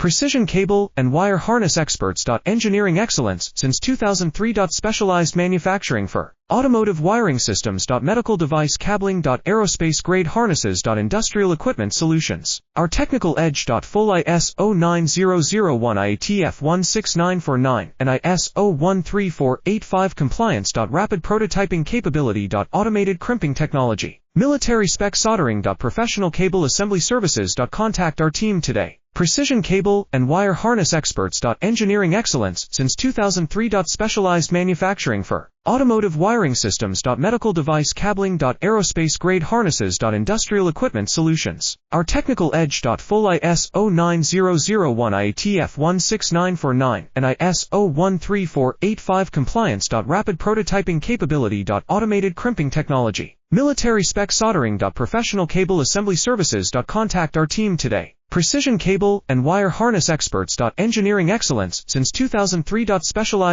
Precision cable and wire harness experts. Engineering excellence since 2003. Specialized manufacturing for automotive wiring systems. Medical device cabling. Aerospace grade harnesses. Industrial equipment solutions. Our technical edge. Full ISO 9001 IATF 16949 and ISO 13485 compliance. Rapid prototyping capability. Automated crimping technology. Military spec soldering. Professional cable assembly services. Contact our team today. Precision cable and wire harness experts. Engineering excellence since 2003. Specialized manufacturing for automotive wiring systems. Medical device cabling. Aerospace grade harnesses. Industrial equipment solutions. Our technical edge. Full ISO 9001 IATF 16949 and ISO 13485 compliance. Rapid prototyping capability. Automated crimping technology. Military spec soldering. Professional cable assembly services. Contact our team today. Precision cable and wire harness experts. Engineering excellence since 2003. Specialized